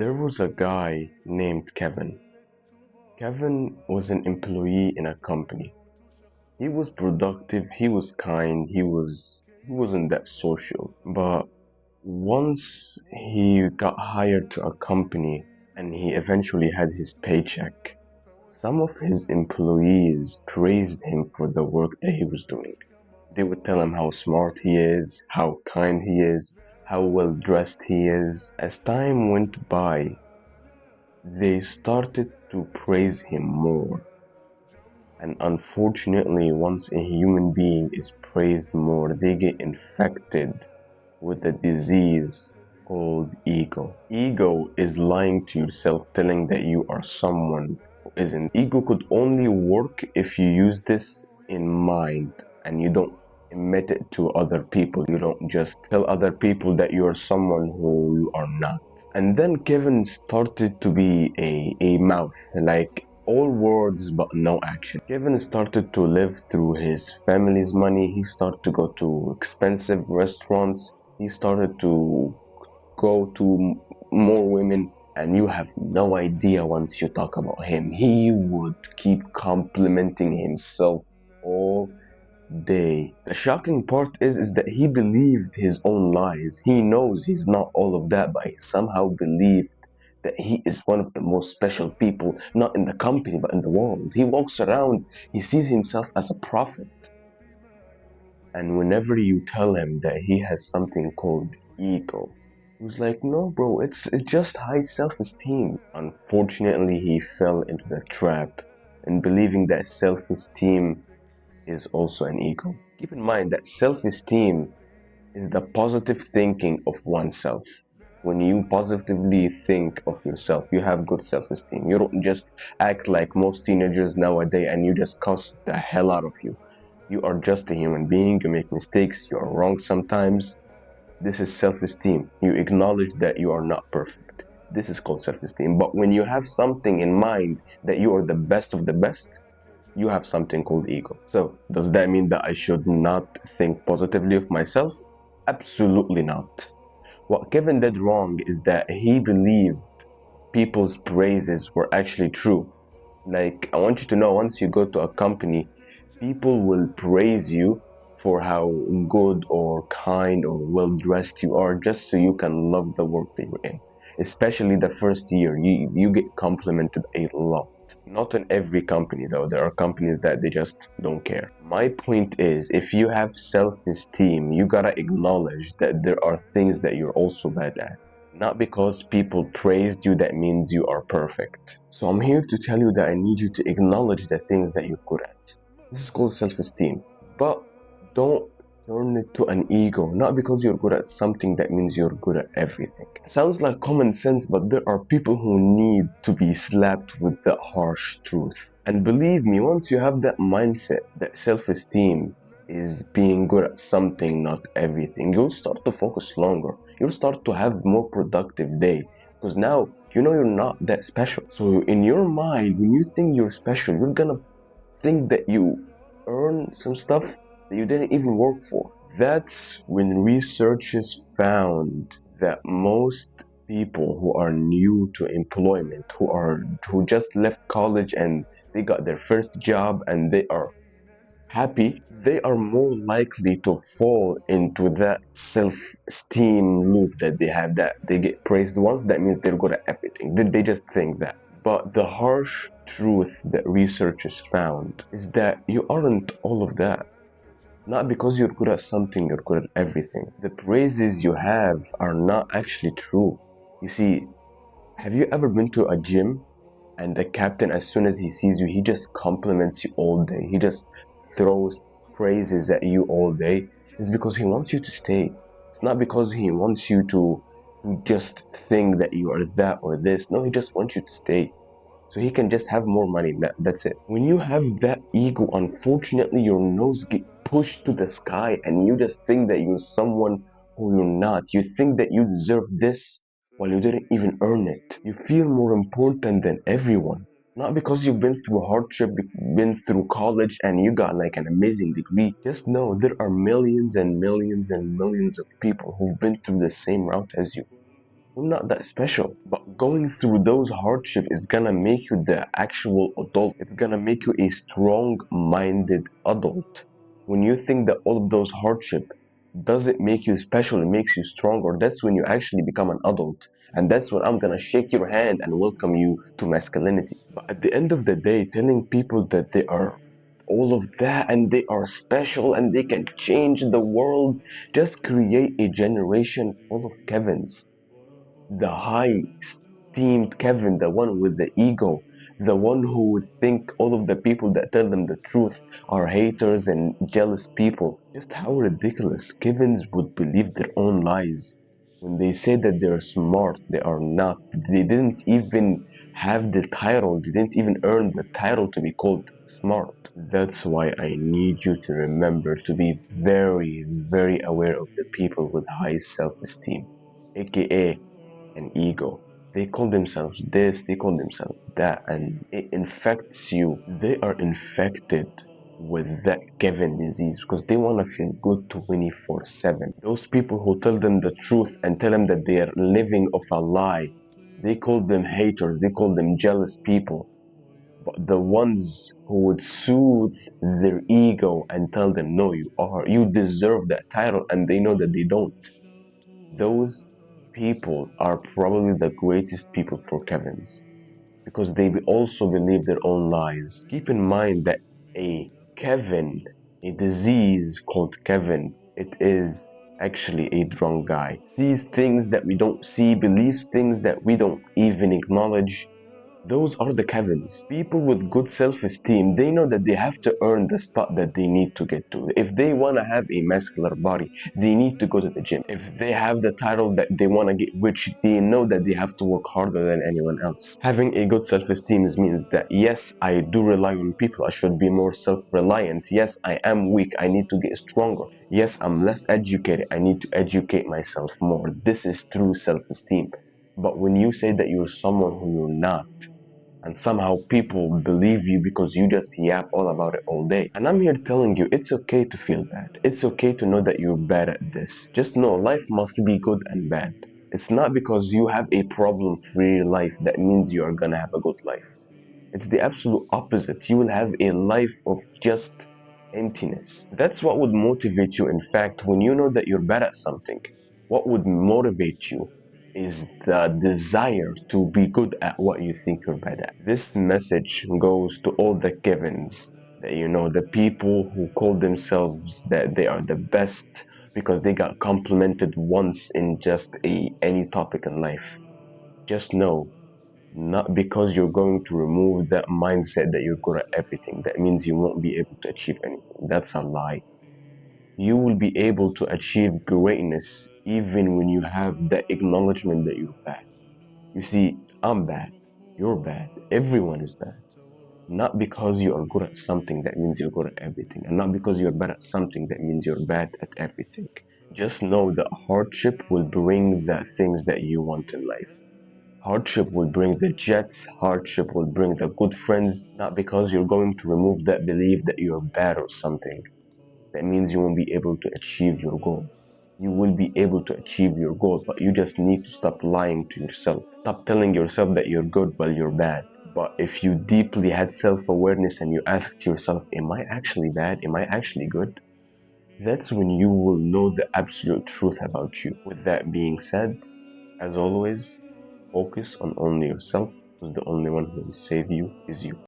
There was a guy named Kevin. Kevin was an employee in a company. He was productive, he was kind, he wasn't that social. But once he got hired to a company and he eventually had his paycheck, some of his employees praised him for the work that he was doing. They would tell him how smart he is, how kind he is, how well dressed he is. As time went by, they started to praise him more. And unfortunately, once a human being is praised more, they get infected with a disease called ego. Ego is lying to yourself, telling that you are someone who isn't. Ego could only work if you use this in mind and you don't emit it to other people. You don't just tell other people that you are someone who you are not. And then Kevin started to be a mouth, like all words but no action. Kevin started to live through his family's money. He started to go to expensive restaurants. He started to go to more women. And you have no idea once you talk about him. He would keep complimenting himself all day. The shocking part is that he believed his own lies. He knows he's not all of that, but he somehow believed that he is one of the most special people, not in the company, but in the world. He walks around, he sees himself as a prophet. And whenever you tell him that he has something called ego, he was like, no, bro, it's just high self-esteem. Unfortunately, he fell into the trap in believing that self-esteem is also an ego. Keep in mind that self-esteem is the positive thinking of oneself. When you positively think of yourself, you have good self-esteem. You don't just act like most teenagers nowadays and you just cuss the hell out of you. You are just a human being, you make mistakes, you are wrong sometimes. This is self-esteem. You acknowledge that you are not perfect. This is called self-esteem. But when you have something in mind that you are the best of the best, you have something called ego. So, does that mean that I should not think positively of myself? Absolutely not. What Kevin did wrong is that he believed people's praises were actually true. Like, I want you to know, once you go to a company, people will praise you for how good or kind or well dressed you are just so you can love the work that you're in. Especially the first year, you get complimented a lot. Not in every company though, there are companies that they just don't care. My point is, if you have self-esteem, you gotta acknowledge that there are things that you're also bad at. Not because people praised you that means you are perfect. So I'm here to tell you that I need you to acknowledge the things that you're good at. This is called self-esteem. But don't turn it to an ego. Not because you're good at something that means you're good at everything. Sounds like common sense, but there are people who need to be slapped with that harsh truth. And believe me, once you have that mindset, that self-esteem is being good at something, not everything, you'll start to focus longer. You'll start to have more productive day because now you know you're not that special. So in your mind, when you think you're special, you're gonna think that you earn some stuff that you didn't even work for. That's when researchers found that most people who are new to employment, who just left college and they got their first job and they are happy, they are more likely to fall into that self-esteem loop that they have, that they get praised once, that means they're good at everything. They just think that. But the harsh truth that researchers found is that you aren't all of that. Not because you're good at something, you're good at everything. The praises you have are not actually true. You see, have you ever been to a gym and the captain, as soon as he sees you, he just compliments you all day? He just throws praises at you all day. It's because he wants you to stay. It's not because he wants you to just think that you are that or this. No, he just wants you to stay so he can just have more money. That's it. When you have that ego, unfortunately, your nose get pushed to the sky and you just think that you're someone who you're not. You think that you deserve this while you didn't even earn it. You feel more important than everyone. Not because you've been through hardship, been through college, and you got like an amazing degree. Just know there are millions and millions and millions of people who've been through the same route as you. We're not that special. But going through those hardships is gonna make you the actual adult. It's gonna make you a strong-minded adult. When you think that all of those hardships doesn't make you special, it makes you stronger, that's when you actually become an adult. And that's when I'm gonna shake your hand and welcome you to masculinity. But at the end of the day, telling people that they are all of that and they are special and they can change the world just create a generation full of Kevins. The high esteemed Kevin, the one with the ego, the one who would think all of the people that tell them the truth are haters and jealous people. Just how ridiculous Kevins would believe their own lies. When they say that they're smart, they are not. They didn't even have the title, they didn't even earn the title to be called smart. That's why I need you to remember to be very, very aware of the people with high self esteem, aka and ego. They call themselves this, they call themselves that, and it infects you. They are infected with that Kevin disease because they want to feel good 24/7. Those people who tell them the truth and tell them that they are living off a lie, they call them haters, they call them jealous people. But the ones who would soothe their ego and tell them, no, you deserve that title, and they know that they don't, those people are probably the greatest people for Kevins because they also believe their own lies. Keep in mind that a Kevin, a disease called Kevin, it is actually a drunk guy. Sees things that we don't see, believes things that we don't even acknowledge. Those are the Kevins. People with good self-esteem, they know that they have to earn the spot that they need to get to. If they want to have a muscular body, they need to go to the gym. If they have the title that they want to get, which they know that they have to work harder than anyone else. Having a good self-esteem means that yes, I do rely on people. I should be more self-reliant. Yes, I am weak. I need to get stronger. Yes, I'm less educated. I need to educate myself more. This is true self-esteem. But when you say that you're someone who you're not, and somehow people believe you because you just yap all about it all day. And I'm here telling you, it's okay to feel bad. It's okay to know that you're bad at this. Just know life must be good and bad. It's not because you have a problem free life that means you are gonna have a good life. It's the absolute opposite. You will have a life of just emptiness. That's what would motivate you. In fact, when you know that you're bad at something, what would motivate you is the desire to be good at what you think you're bad at. This message goes to all the Kevins, the people who call themselves that they are the best because they got complimented once in just any topic in life. Just know, not because you're going to remove that mindset that you're good at everything, that means you won't be able to achieve anything. That's a lie. You will be able to achieve greatness even when you have the acknowledgement that you're bad. You see, I'm bad, you're bad, everyone is bad. Not because you are good at something that means you're good at everything, and not because you're bad at something that means you're bad at everything. Just know that hardship will bring the things that you want in life. Hardship will bring the jets, hardship will bring the good friends, not because you're going to remove that belief that you're bad or something. That means you won't be able to achieve your goal. You will be able to achieve your goal, but you just need to stop lying to yourself. Stop telling yourself that you're good while you're bad. But if you deeply had self awareness and you asked yourself, am I actually bad? Am I actually good? That's when you will know the absolute truth about you. With that being said, as always, focus on only yourself because the only one who will save you is you.